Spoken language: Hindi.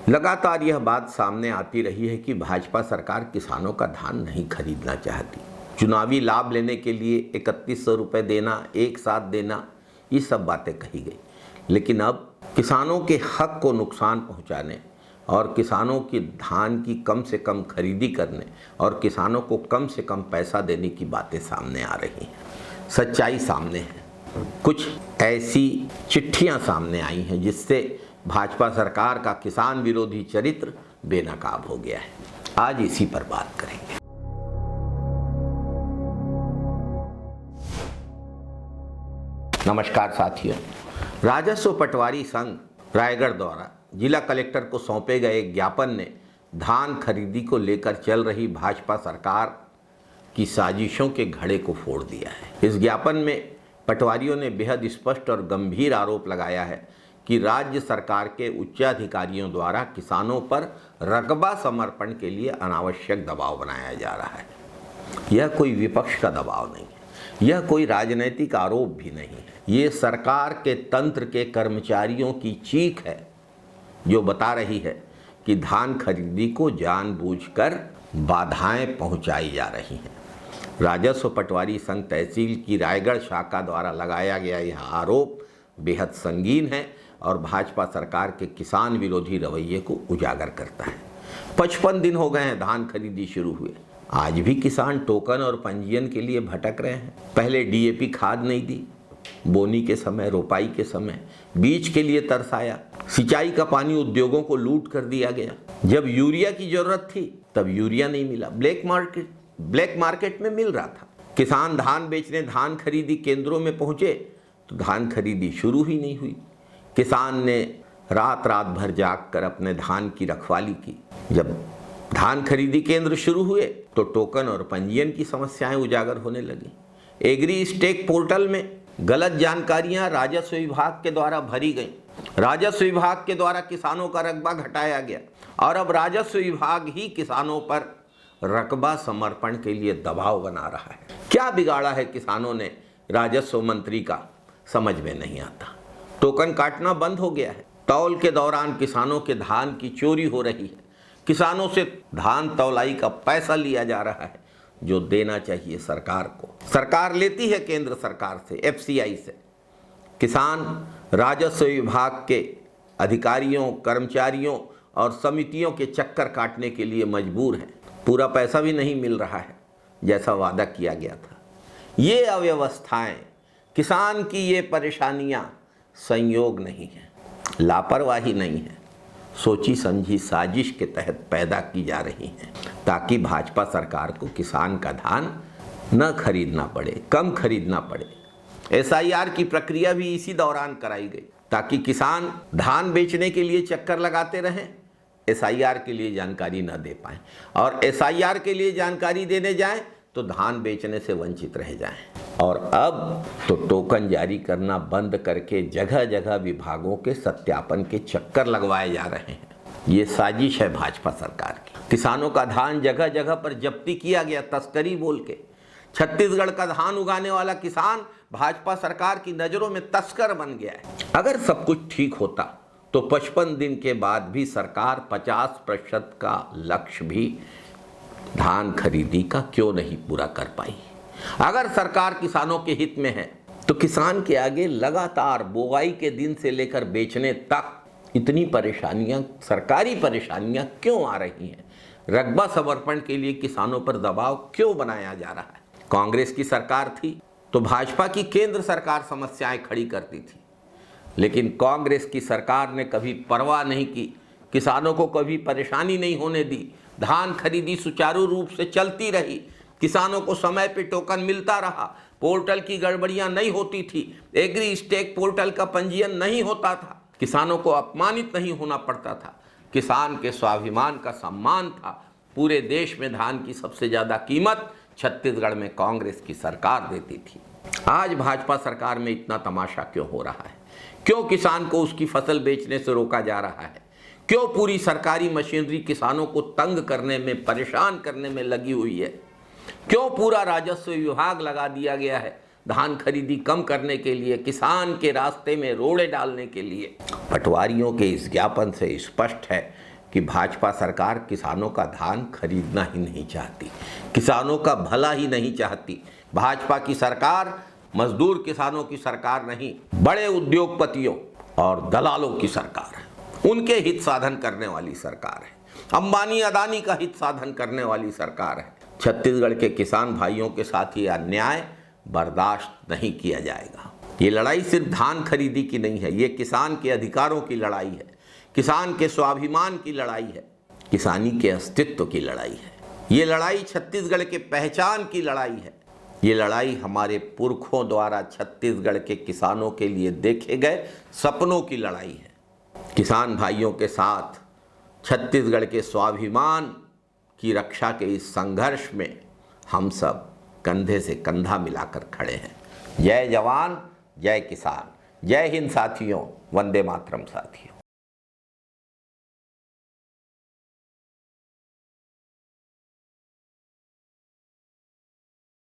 लगातार यह बात सामने आती रही है कि भाजपा सरकार किसानों का धान नहीं खरीदना चाहती। चुनावी लाभ लेने के लिए 3100 रुपये देना, एक साथ देना, ये सब बातें कही गई। लेकिन अब किसानों के हक को नुकसान पहुंचाने और किसानों की धान की कम से कम खरीदी करने और किसानों को कम से कम पैसा देने की बातें सामने आ रही हैं। सच्चाई सामने है। कुछ ऐसी चिट्ठियां सामने आई हैं जिससे भाजपा सरकार का किसान विरोधी चरित्र बेनकाब हो गया है। आज इसी पर बात करेंगे। नमस्कार साथियों, राजस्व पटवारी संघ रायगढ़ द्वारा जिला कलेक्टर को सौंपे गए ज्ञापन ने धान खरीदी को लेकर चल रही भाजपा सरकार की साजिशों के घड़े को फोड़ दिया है। इस ज्ञापन में पटवारियों ने बेहद स्पष्ट और गंभीर आरोप लगाया है कि राज्य सरकार के उच्चाधिकारियों द्वारा किसानों पर रकबा समर्पण के लिए अनावश्यक दबाव बनाया जा रहा है। यह कोई विपक्ष का दबाव नहीं है, यह कोई राजनीतिक आरोप भी नहीं है। ये सरकार के तंत्र के कर्मचारियों की चीख है जो बता रही है कि धान खरीदी को जानबूझकर बाधाएं पहुंचाई जा रही हैं। राजस्व पटवारी संघ तहसील की रायगढ़ शाखा द्वारा लगाया गया यह आरोप बेहद संगीन है और भाजपा सरकार के किसान विरोधी रवैये को उजागर करता है। 55 दिन हो गए हैं धान खरीदी शुरू हुए, आज भी किसान टोकन और पंजीयन के लिए भटक रहे हैं। पहले डीएपी खाद नहीं दी, बोनी के समय, रोपाई के समय बीज के लिए तरसाया, सिंचाई का पानी उद्योगों को लूट कर दिया गया। जब यूरिया की जरूरत थी तब यूरिया नहीं मिला, ब्लैक मार्केट में मिल रहा था। किसान धान बेचने धान खरीदी केंद्रों में पहुंचे तो धान खरीदी शुरू ही नहीं हुई। किसान ने रात भर जाग कर अपने धान की रखवाली की। जब धान खरीदी केंद्र शुरू हुए तो टोकन और पंजीयन की समस्याएं उजागर होने लगी। एग्री स्टेक पोर्टल में गलत जानकारियां राजस्व विभाग के द्वारा भरी गई। राजस्व विभाग के द्वारा किसानों का रकबा घटाया गया और अब राजस्व विभाग ही किसानों पर रकबा समर्पण के लिए दबाव बना रहा है। क्या बिगाड़ा है किसानों ने राजस्व मंत्री का, समझ में नहीं आता। टोकन काटना बंद हो गया है। तौल के दौरान किसानों के धान की चोरी हो रही है। किसानों से धान तौलाई का पैसा लिया जा रहा है जो देना चाहिए सरकार को। सरकार लेती है केंद्र सरकार से, एफसीआई से। किसान राजस्व विभाग के अधिकारियों, कर्मचारियों और समितियों के चक्कर काटने के लिए मजबूर हैं। पूरा पैसा भी नहीं मिल रहा है जैसा वादा किया गया था। ये अव्यवस्थाएं, किसान की ये परेशानियां संयोग नहीं है, लापरवाही नहीं है, सोची समझी साजिश के तहत पैदा की जा रही हैं ताकि भाजपा सरकार को किसान का धान न खरीदना पड़े, कम खरीदना पड़े। एसआईआर की प्रक्रिया भी इसी दौरान कराई गई ताकि किसान धान बेचने के लिए चक्कर लगाते रहें, एसआईआर के लिए जानकारी न दे पाएं और एसआईआर के लिए जानकारी देने जाएं तो धान बेचने से वंचित रह जाएं। और अब तो टोकन जारी करना बंद करके जगह जगह विभागों के सत्यापन के चक्कर लगवाए जा रहे हैं। ये साजिश है भाजपा सरकार की। किसानों का धान जगह जगह पर जब्ती किया गया तस्करी बोल के। छत्तीसगढ़ का धान उगाने वाला किसान भाजपा सरकार की नजरों में तस्कर बन गया है। अगर सब कुछ ठीक होता तो 55 दिन के बाद भी सरकार 50% का लक्ष्य भी धान खरीदी का क्यों नहीं पूरा कर पाई। अगर सरकार किसानों के हित में है तो किसान के आगे लगातार बोआई के दिन से लेकर बेचने तक इतनी परेशानियां, सरकारी परेशानियां क्यों आ रही हैं। रकबा समर्पण के लिए किसानों पर दबाव क्यों बनाया जा रहा है। कांग्रेस की सरकार थी तो भाजपा की केंद्र सरकार समस्याएं खड़ी करती थी, लेकिन कांग्रेस की सरकार ने कभी परवाह नहीं की, किसानों को कभी परेशानी नहीं होने दी। धान खरीदी सुचारू रूप से चलती रही, किसानों को समय पे टोकन मिलता रहा, पोर्टल की गड़बड़ियां नहीं होती थी, एग्री स्टेक पोर्टल का पंजीयन नहीं होता था, किसानों को अपमानित नहीं होना पड़ता था, किसान के स्वाभिमान का सम्मान था। पूरे देश में धान की सबसे ज़्यादा कीमत छत्तीसगढ़ में कांग्रेस की सरकार देती थी। आज भाजपा सरकार में इतना तमाशा क्यों हो रहा है? क्यों किसान को उसकी फसल बेचने से रोका जा रहा है? क्यों पूरी सरकारी मशीनरी किसानों को तंग करने में, परेशान करने में लगी हुई है? क्यों पूरा राजस्व विभाग लगा दिया गया है धान खरीदी कम करने के लिए, किसान के रास्ते में रोड़े डालने के लिए? पटवारियों के इस ज्ञापन से स्पष्ट है कि भाजपा सरकार किसानों का धान खरीदना ही नहीं चाहती, किसानों का भला ही नहीं चाहती। भाजपा की सरकार मजदूर किसानों की सरकार नहीं, बड़े उद्योगपतियों और दलालों की सरकार है। उनके हित साधन करने वाली सरकार है, अंबानी अदानी का हित साधन करने वाली सरकार है। छत्तीसगढ़ के किसान भाइयों के साथ ये अन्याय बर्दाश्त नहीं किया जाएगा। ये लड़ाई सिर्फ धान खरीदी की नहीं है, ये किसान के अधिकारों की लड़ाई है, किसान के स्वाभिमान की लड़ाई है, किसानी के अस्तित्व की लड़ाई है। ये लड़ाई छत्तीसगढ़ के पहचान की लड़ाई है। ये लड़ाई हमारे पुरखों द्वारा छत्तीसगढ़ के किसानों के लिए देखे गए सपनों की लड़ाई है। किसान भाइयों के साथ छत्तीसगढ़ के स्वाभिमान की रक्षा के इस संघर्ष में हम सब कंधे से कंधा मिलाकर खड़े हैं। जय जवान, जय किसान, जय हिंद साथियों, वंदे मातरम साथियों।